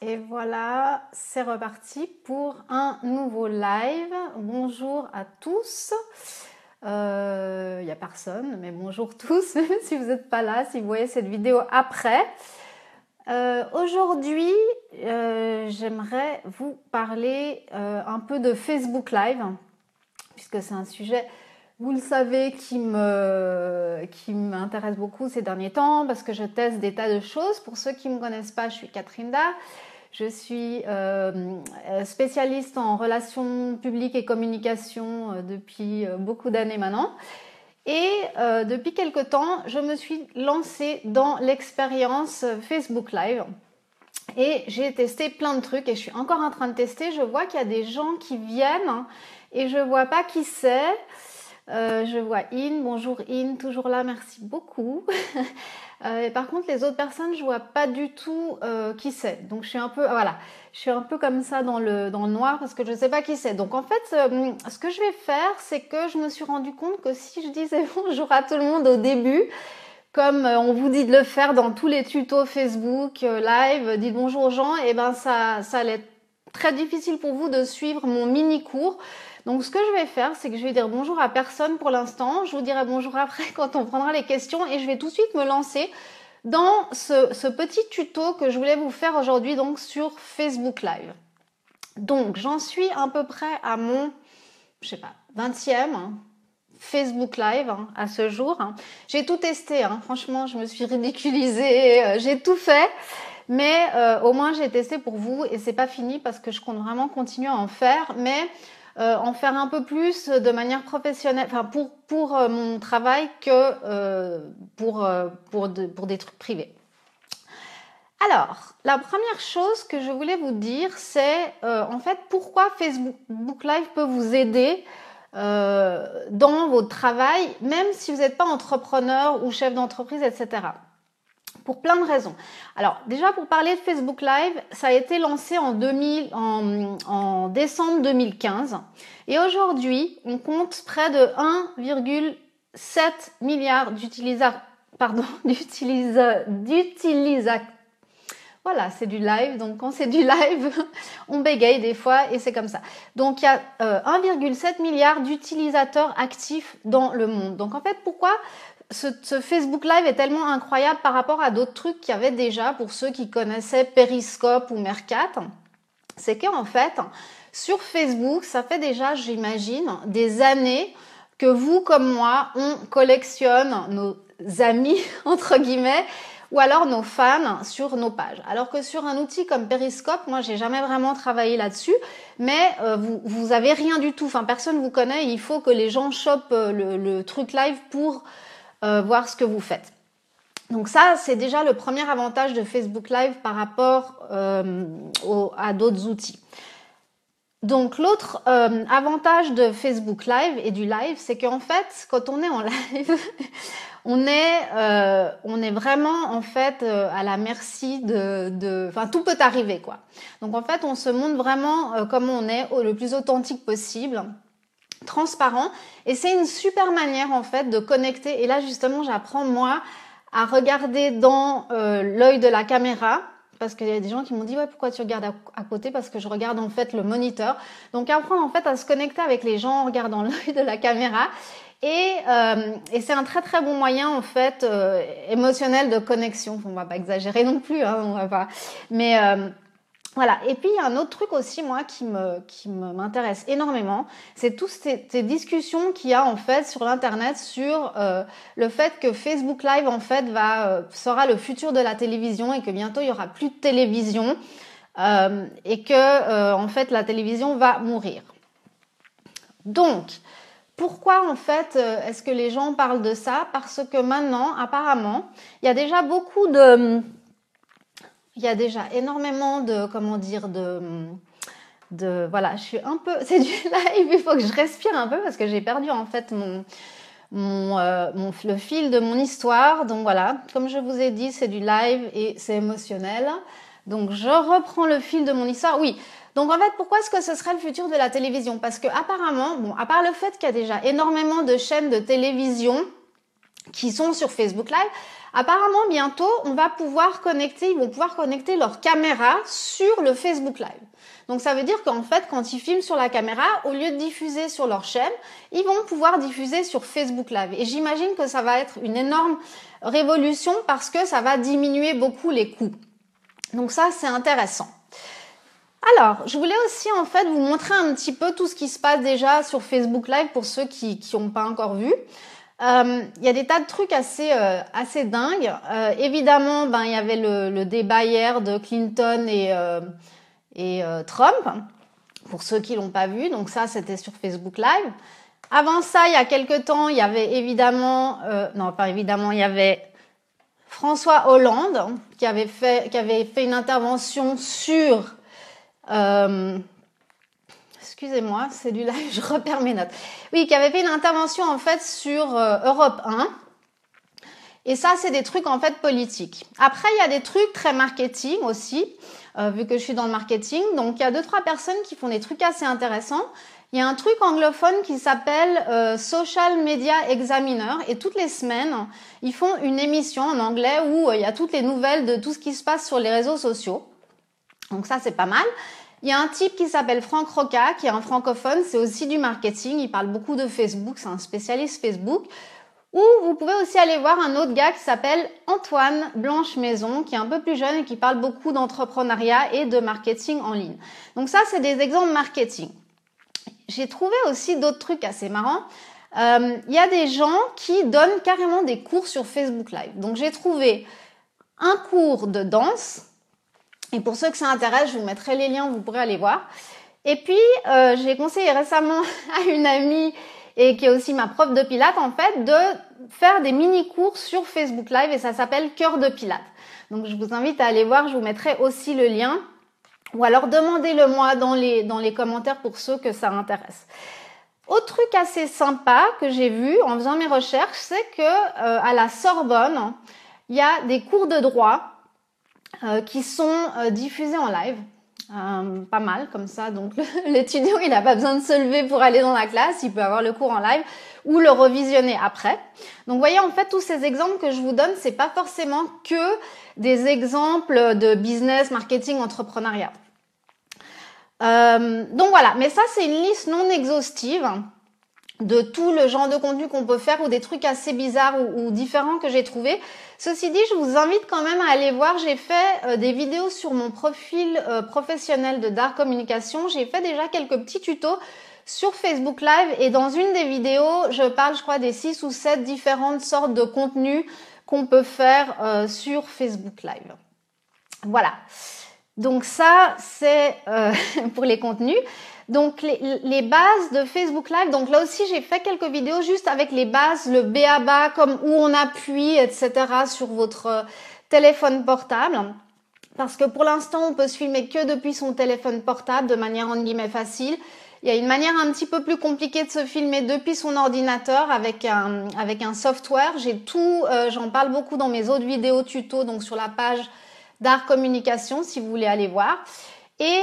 Et voilà, c'est reparti pour un nouveau live. Bonjour à tous. Il n'y a personne, mais bonjour tous, même si vous n'êtes pas là, si vous voyez cette vidéo après. Aujourd'hui, j'aimerais vous parler un peu de Facebook Live, puisque c'est un sujet, vous le savez, qui m'intéresse beaucoup ces derniers temps, parce que je teste des tas de choses. Pour ceux qui ne me connaissent pas, je suis Catherine Da. Je suis spécialiste en relations publiques et communication depuis beaucoup d'années maintenant. Et depuis quelque temps, je me suis lancée dans l'expérience Facebook Live. Et j'ai testé plein de trucs et je suis encore en train de tester. Je vois qu'il y a des gens qui viennent et je ne vois pas qui c'est. Je vois In, bonjour In, toujours là, merci beaucoup. Et par contre, les autres personnes, je vois pas du tout qui c'est. Donc je suis un peu, voilà, je suis un peu comme ça dans le noir parce que je sais pas qui c'est. Donc en fait, ce que je vais faire, c'est que je me suis rendu compte que si je disais bonjour à tout le monde au début, comme on vous dit de le faire dans tous les tutos Facebook live, dites bonjour aux gens, et ben ça allait être très difficile pour vous de suivre mon mini cours. Donc ce que je vais faire, c'est que je vais dire bonjour à personne pour l'instant. Je vous dirai bonjour après quand on prendra les questions et je vais tout de suite me lancer dans ce petit tuto que je voulais vous faire aujourd'hui donc sur Facebook Live. Donc j'en suis à peu près à mon, je sais pas, 20e Facebook Live à ce jour. J'ai tout testé, franchement je me suis ridiculisée, j'ai tout fait. Mais au moins j'ai testé pour vous et c'est pas fini parce que je compte vraiment continuer à en faire, mais en faire un peu plus de manière professionnelle, enfin pour mon travail que pour des trucs privés. Alors, la première chose que je voulais vous dire, c'est en fait pourquoi Facebook Live peut vous aider dans votre travail, même si vous n'êtes pas entrepreneur ou chef d'entreprise, etc. Pour plein de raisons. Alors déjà pour parler de Facebook Live, ça a été lancé en décembre 2015 et aujourd'hui on compte près de 1,7 milliard d'utilisateurs. Voilà, c'est du live, donc quand c'est du live, on bégaye des fois et c'est comme ça. Donc il y a 1,7 milliard d'utilisateurs actifs dans le monde. Donc en fait, pourquoi ce Facebook Live est tellement incroyable par rapport à d'autres trucs qu'il y avait déjà pour ceux qui connaissaient Periscope ou Meerkat? C'est qu'en fait, sur Facebook, ça fait déjà, j'imagine, des années que vous comme moi, on collectionne nos amis, entre guillemets, ou alors nos fans sur nos pages. Alors que sur un outil comme Periscope, moi j'ai jamais vraiment travaillé là-dessus, mais vous avez rien du tout, enfin personne vous connaît, il faut que les gens chopent le truc live pour voir ce que vous faites. Donc ça, c'est déjà le premier avantage de Facebook Live par rapport à d'autres outils. Donc l'autre avantage de Facebook Live et du live, c'est qu'en fait, quand on est en live, on est vraiment en fait à la merci enfin tout peut arriver quoi. Donc en fait, on se montre vraiment comme on est, le plus authentique possible, transparent, et c'est une super manière en fait de connecter. Et là justement, j'apprends moi à regarder dans l'œil de la caméra. Parce qu'il y a des gens qui m'ont dit ouais, pourquoi tu regardes à côté, parce que je regarde en fait le moniteur. Donc apprendre en fait à se connecter avec les gens en regardant l'œil de la caméra. Et c'est un très très bon moyen en fait émotionnel de connexion. On va pas exagérer non plus, on va pas. Mais voilà. Et puis il y a un autre truc aussi moi qui m'intéresse énormément, c'est toutes ces discussions qu'il y a en fait sur l'internet sur le fait que Facebook Live en fait sera le futur de la télévision et que bientôt il y aura plus de télévision et que en fait la télévision va mourir. Donc pourquoi en fait est-ce que les gens parlent de ça? Parce que maintenant apparemment il y a déjà il y a déjà énormément de, comment dire, voilà, je suis un peu, c'est du live, il faut que je respire un peu parce que j'ai perdu en fait le fil de mon histoire. Donc voilà, comme je vous ai dit, c'est du live et c'est émotionnel. Donc je reprends le fil de mon histoire. Oui. Donc en fait, pourquoi est-ce que ce serait le futur de la télévision? Parce que apparemment, bon, à part le fait qu'il y a déjà énormément de chaînes de télévision qui sont sur Facebook Live. Apparemment, bientôt, ils vont pouvoir connecter leur caméra sur le Facebook Live. Donc, ça veut dire qu'en fait, quand ils filment sur la caméra, au lieu de diffuser sur leur chaîne, ils vont pouvoir diffuser sur Facebook Live. Et j'imagine que ça va être une énorme révolution parce que ça va diminuer beaucoup les coûts. Donc ça, c'est intéressant. Alors, je voulais aussi en fait vous montrer un petit peu tout ce qui se passe déjà sur Facebook Live pour ceux qui n'ont pas encore vu. Il y a des tas de trucs assez dingues. Évidemment, il y avait le débat hier de Clinton et Trump, pour ceux qui l'ont pas vu. Donc ça, c'était sur Facebook Live. Avant ça, il y a quelques temps, il y avait évidemment, il y avait François Hollande qui avait fait une intervention sur excusez-moi, c'est du live, je repère mes notes. Oui, qui avait fait une intervention en fait sur Europe 1. Et ça, c'est des trucs en fait politiques. Après, il y a des trucs très marketing aussi, vu que je suis dans le marketing. Donc, il y a 2-3 personnes qui font des trucs assez intéressants. Il y a un truc anglophone qui s'appelle Social Media Examiner. Et toutes les semaines, ils font une émission en anglais où il y a toutes les nouvelles de tout ce qui se passe sur les réseaux sociaux. Donc ça, c'est pas mal. Il y a un type qui s'appelle Franck Roca, qui est un francophone, c'est aussi du marketing, il parle beaucoup de Facebook, c'est un spécialiste Facebook. Ou vous pouvez aussi aller voir un autre gars qui s'appelle Antoine Blanche-Maison, qui est un peu plus jeune et qui parle beaucoup d'entrepreneuriat et de marketing en ligne. Donc ça, c'est des exemples marketing. J'ai trouvé aussi d'autres trucs assez marrants. Il y a des gens qui donnent carrément des cours sur Facebook Live. Donc j'ai trouvé un cours de danse. Et pour ceux que ça intéresse, je vous mettrai les liens, vous pourrez aller voir. Et puis, j'ai conseillé récemment à une amie, et qui est aussi ma prof de pilates, en fait, de faire des mini-cours sur Facebook Live, et ça s'appelle Cœur de Pilates. Donc, je vous invite à aller voir, je vous mettrai aussi le lien. Ou alors, demandez-le moi dans les commentaires pour ceux que ça intéresse. Autre truc assez sympa que j'ai vu en faisant mes recherches, c'est que à la Sorbonne, il y a des cours de droit qui sont diffusés en live, pas mal comme ça, donc l'étudiant il n'a pas besoin de se lever pour aller dans la classe, il peut avoir le cours en live ou le revisionner après. Donc vous voyez en fait tous ces exemples que je vous donne, c'est pas forcément que des exemples de business, marketing, entrepreneuriat. Donc voilà, mais ça c'est une liste non exhaustive de tout le genre de contenu qu'on peut faire ou des trucs assez bizarres ou différents que j'ai trouvés. Ceci dit, je vous invite quand même à aller voir. J'ai fait des vidéos sur mon profil professionnel de Dark Communication. J'ai fait déjà quelques petits tutos sur Facebook Live et dans une des vidéos, je parle, je crois, des 6 ou 7 différentes sortes de contenus qu'on peut faire sur Facebook Live. Voilà. Donc ça, c'est pour les contenus. Donc les bases de Facebook Live, donc là aussi j'ai fait quelques vidéos juste avec les bases, le b.a.-ba, comme où on appuie, etc. sur votre téléphone portable. Parce que pour l'instant on peut se filmer que depuis son téléphone portable de manière entre guillemets facile. Il y a une manière un petit peu plus compliquée de se filmer depuis son ordinateur avec un software. J'ai tout, j'en parle beaucoup dans mes autres vidéos tuto, donc sur la page Dark Communication si vous voulez aller voir. Et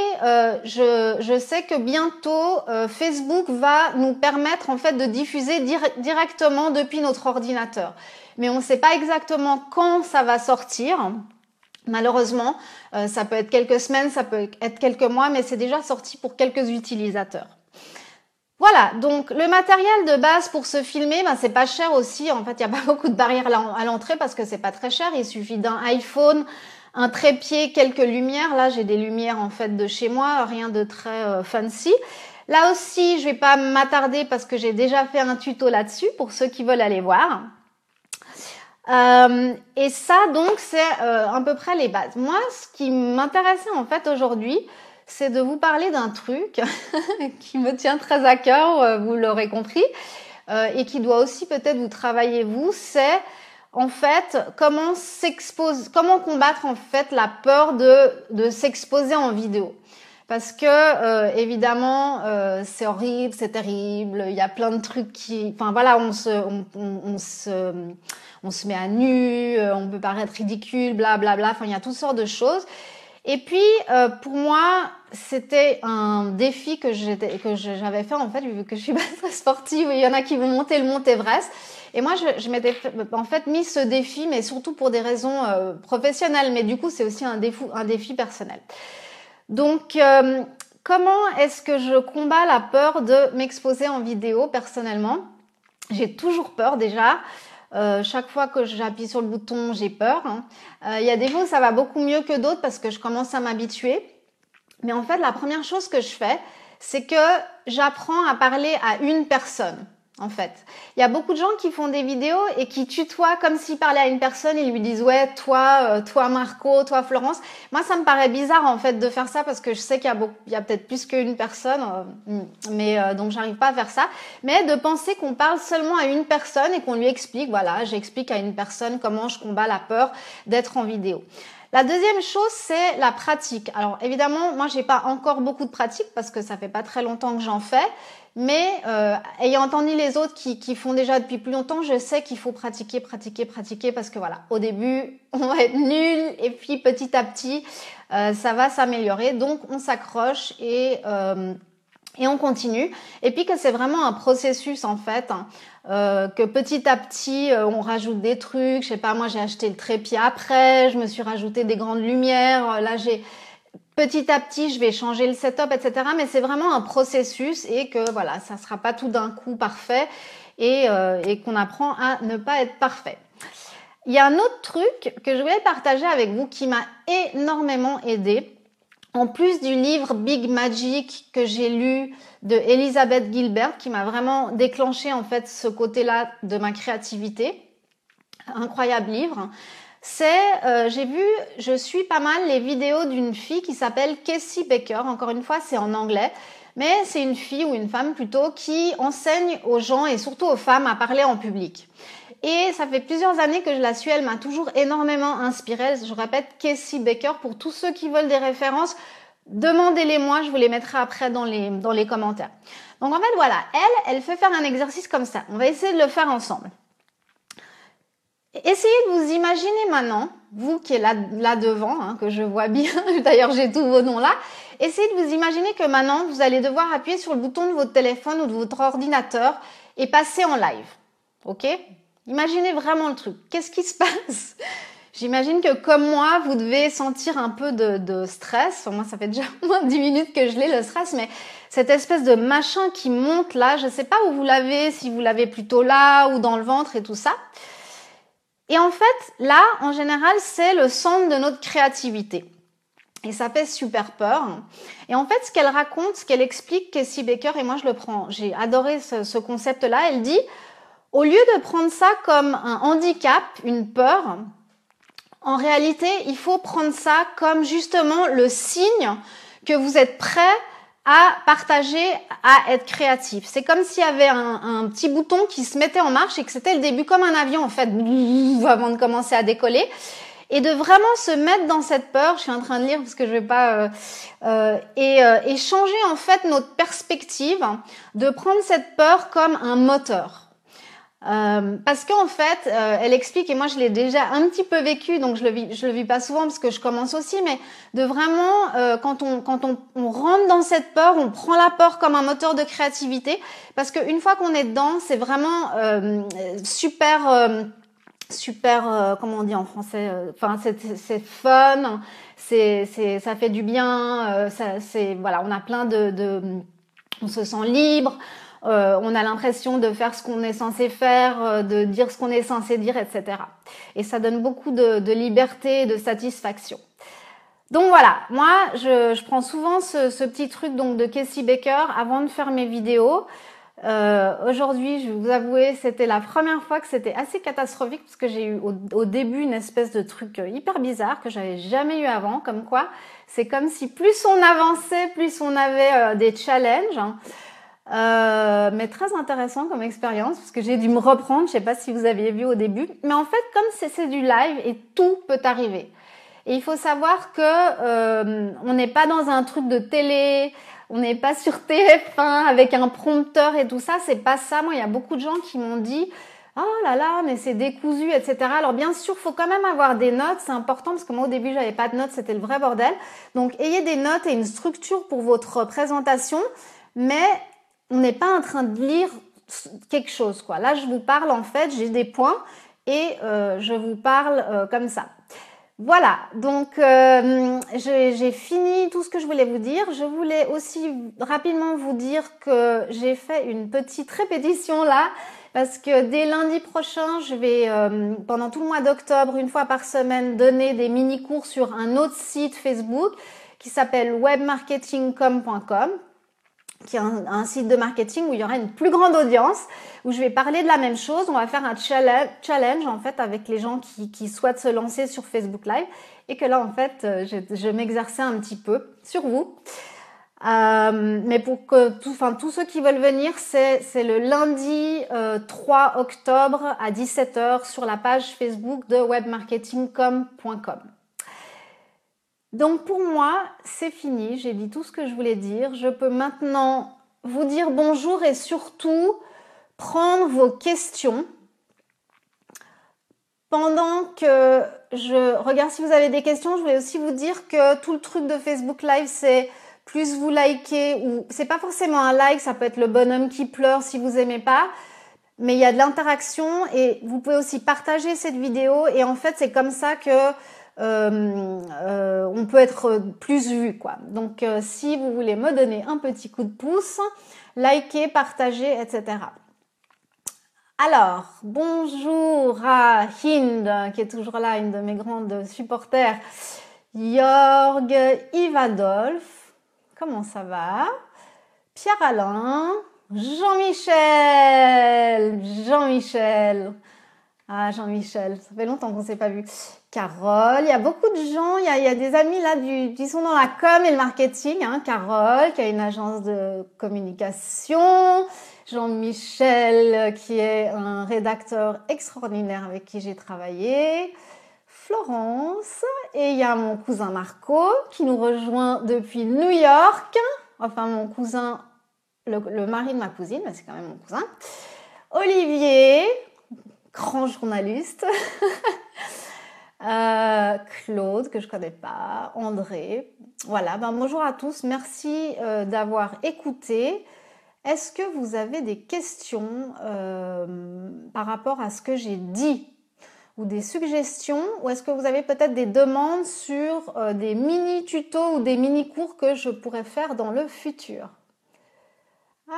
je sais que bientôt Facebook va nous permettre en fait de diffuser directement depuis notre ordinateur. Mais on ne sait pas exactement quand ça va sortir. Malheureusement, ça peut être quelques semaines, ça peut être quelques mois, mais c'est déjà sorti pour quelques utilisateurs. Voilà, donc le matériel de base pour se filmer, c'est pas cher aussi. En fait, il n'y a pas beaucoup de barrières à l'entrée parce que c'est pas très cher. Il suffit d'un iPhone, un trépied, quelques lumières. Là, j'ai des lumières en fait de chez moi, rien de très fancy. Là aussi, je vais pas m'attarder parce que j'ai déjà fait un tuto là-dessus pour ceux qui veulent aller voir. Et ça, donc, c'est à peu près les bases. Moi, ce qui m'intéressait en fait aujourd'hui, c'est de vous parler d'un truc qui me tient très à cœur, vous l'aurez compris, et qui doit aussi peut-être vous travailler vous, c'est en fait comment combattre en fait la peur de s'exposer en vidéo. Parce que évidemment c'est horrible, c'est terrible, il y a plein de trucs qui, enfin voilà, on se met à nu, on peut paraître ridicule, blablabla, enfin il y a toutes sortes de choses. Et puis, pour moi, c'était un défi que j'avais fait, en fait, vu que je suis pas très sportive. Il y en a qui vont monter le Mont Everest. Et moi, je m'étais en fait mis ce défi, mais surtout pour des raisons professionnelles. Mais du coup, c'est aussi un défi personnel. Donc, comment est-ce que je combats la peur de m'exposer en vidéo personnellement? J'ai toujours peur déjà. Chaque fois que j'appuie sur le bouton, j'ai peur. Il y a des fois où ça va beaucoup mieux que d'autres parce que je commence à m'habituer. Mais en fait, la première chose que je fais, c'est que j'apprends à parler à une personne. En fait, il y a beaucoup de gens qui font des vidéos et qui tutoient comme s'ils parlaient à une personne. Ils lui disent ouais, toi Marco, toi Florence. Moi, ça me paraît bizarre en fait de faire ça parce que je sais qu'il y a peut-être plus qu'une personne, donc j'arrive pas à faire ça. Mais de penser qu'on parle seulement à une personne et qu'on lui explique, voilà, j'explique à une personne comment je combats la peur d'être en vidéo. La deuxième chose, c'est la pratique. Alors évidemment, moi, j'ai pas encore beaucoup de pratique parce que ça fait pas très longtemps que j'en fais. Mais ayant entendu les autres qui font déjà depuis plus longtemps, je sais qu'il faut pratiquer parce que voilà, au début, on va être nul et puis petit à petit, ça va s'améliorer. Donc, on s'accroche et on continue. Et puis que c'est vraiment un processus en fait, que petit à petit, on rajoute des trucs. Je sais pas, moi j'ai acheté le trépied après, je me suis rajouté des grandes lumières. Là, petit à petit, je vais changer le setup, etc. Mais c'est vraiment un processus et que voilà, ça sera pas tout d'un coup parfait et qu'on apprend à ne pas être parfait. Il y a un autre truc que je voulais partager avec vous qui m'a énormément aidé. En plus du livre Big Magic que j'ai lu de Elizabeth Gilbert, qui m'a vraiment déclenché en fait ce côté-là de ma créativité. Incroyable livre. Je suis pas mal les vidéos d'une fille qui s'appelle Casey Becker. Encore une fois, c'est en anglais, mais c'est une fille ou une femme plutôt qui enseigne aux gens et surtout aux femmes à parler en public. Et ça fait plusieurs années que je la suis, elle m'a toujours énormément inspirée. Je répète, Casey Becker, pour tous ceux qui veulent des références, demandez-les-moi, je vous les mettrai après dans les commentaires. Donc en fait, voilà, elle fait faire un exercice comme ça. On va essayer de le faire ensemble. Essayez de vous imaginer maintenant, vous qui êtes là devant, que je vois bien, d'ailleurs j'ai tous vos noms là, essayez de vous imaginer que maintenant vous allez devoir appuyer sur le bouton de votre téléphone ou de votre ordinateur et passer en live. Ok? Imaginez vraiment le truc. Qu'est-ce qui se passe? J'imagine que comme moi, vous devez sentir un peu de stress. Moi, ça fait déjà moins de 10 minutes que je l'ai, le stress, mais cette espèce de machin qui monte là, je ne sais pas où vous l'avez, si vous l'avez plutôt là ou dans le ventre et tout ça. Et en fait, là, en général, c'est le centre de notre créativité. Et ça fait super peur. Et en fait, ce qu'elle raconte, ce qu'elle explique, Casey Becker, et moi je le prends, j'ai adoré ce concept-là, elle dit, au lieu de prendre ça comme un handicap, une peur, en réalité, il faut prendre ça comme justement le signe que vous êtes prêt à partager, à être créatif. C'est comme s'il y avait un petit bouton qui se mettait en marche et que c'était le début comme un avion en fait, avant de commencer à décoller. Et de vraiment se mettre dans cette peur, je suis en train de lire parce que je vais pas... et changer en fait notre perspective, de prendre cette peur comme un moteur. Parce qu'en fait, elle explique, et moi je l'ai déjà un petit peu vécu, donc je le vis pas souvent parce que je commence aussi, mais de vraiment, quand on rentre dans cette peur, on prend la peur comme un moteur de créativité, parce qu'une fois qu'on est dedans, c'est vraiment super, comment on dit en français, enfin c'est fun, ça fait du bien, voilà, on a plein on se sent libre. On a l'impression de faire ce qu'on est censé faire, de dire ce qu'on est censé dire, etc. Et ça donne beaucoup de liberté et de satisfaction. Donc voilà, moi je prends souvent ce petit truc donc de Casey Becker avant de faire mes vidéos. Aujourd'hui, je vais vous avouer, c'était la première fois que c'était assez catastrophique parce que j'ai eu au début une espèce de truc hyper bizarre que j'avais jamais eu avant, comme quoi c'est comme si plus on avançait, plus on avait des challenges. Mais très intéressant comme expérience parce que j'ai dû me reprendre, je sais pas si vous aviez vu au début, mais en fait comme c'est du live et tout peut arriver. Et il faut savoir que on n'est pas dans un truc de télé, on n'est pas sur TF1 avec un prompteur et tout ça, c'est pas ça. Moi, il y a beaucoup de gens qui m'ont dit oh là là, mais c'est décousu, etc. Alors bien sûr, il faut quand même avoir des notes, c'est important parce que moi au début, j'avais pas de notes, c'était le vrai bordel. Donc ayez des notes et une structure pour votre présentation, mais on n'est pas en train de lire quelque chose, quoi. Là, je vous parle en fait, j'ai des points et je vous parle comme ça. Voilà, donc j'ai fini tout ce que je voulais vous dire. Je voulais aussi rapidement vous dire que j'ai fait une petite répétition là, parce que dès lundi prochain, je vais, pendant tout le mois d'octobre, une fois par semaine, donner des mini-cours sur un autre site Facebook qui s'appelle webmarketingcom.com, qui est un site de marketing où il y aura une plus grande audience, où je vais parler de la même chose. On va faire un challenge en fait avec les gens qui souhaitent se lancer sur Facebook Live, et que là en fait je m'exerçais un petit peu sur vous. Mais pour que tous ceux qui veulent venir, c'est le lundi 3 octobre à 17h sur la page Facebook de webmarketingcom.com. Donc pour moi, c'est fini, j'ai dit tout ce que je voulais dire. Je peux maintenant vous dire bonjour et surtout prendre vos questions. Pendant que je regarde si vous avez des questions, je voulais aussi vous dire que tout le truc de Facebook Live, c'est plus vous likez, ou c'est pas forcément un like, ça peut être le bonhomme qui pleure si vous aimez pas, mais il y a de l'interaction et vous pouvez aussi partager cette vidéo, et en fait c'est comme ça que on peut être plus vu, quoi. Donc si vous voulez me donner un petit coup de pouce, likez, partagez, etc. Alors, bonjour à Hind, qui est toujours là, une de mes grandes supporters. Jorg, Yves Adolphe, comment ça va? Pierre-Alain, Jean-Michel. Ah, Jean-Michel, ça fait longtemps qu'on ne s'est pas vu. Carole, il y a beaucoup de gens, il y a des amis là qui sont dans la com et le marketing. Hein. Carole, qui a une agence de communication. Jean-Michel, qui est un rédacteur extraordinaire avec qui j'ai travaillé. Florence, et il y a mon cousin Marco, qui nous rejoint depuis New York. Enfin, mon cousin, le mari de ma cousine, mais c'est quand même mon cousin. Olivier, grand journaliste. Claude, que je connais pas. André. Voilà, bonjour à tous. Merci d'avoir écouté. Est-ce que vous avez des questions par rapport à ce que j'ai dit, ou des suggestions, ou est-ce que vous avez peut-être des demandes sur des mini-tutos ou des mini-cours que je pourrais faire dans le futur?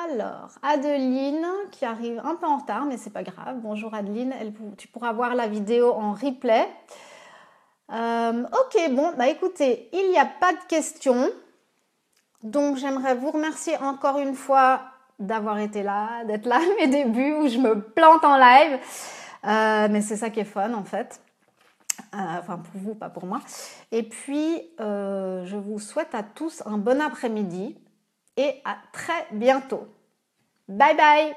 Alors, Adeline, qui arrive un peu en retard, mais c'est pas grave. Bonjour Adeline, tu pourras voir la vidéo en replay. Ok, bon, bah écoutez, il n'y a pas de questions. Donc, j'aimerais vous remercier encore une fois d'avoir été là, d'être là à mes débuts où je me plante en live. Mais c'est ça qui est fun en fait. Enfin, pour vous, pas pour moi. Et puis, je vous souhaite à tous un bon après-midi et à très bientôt. Bye bye!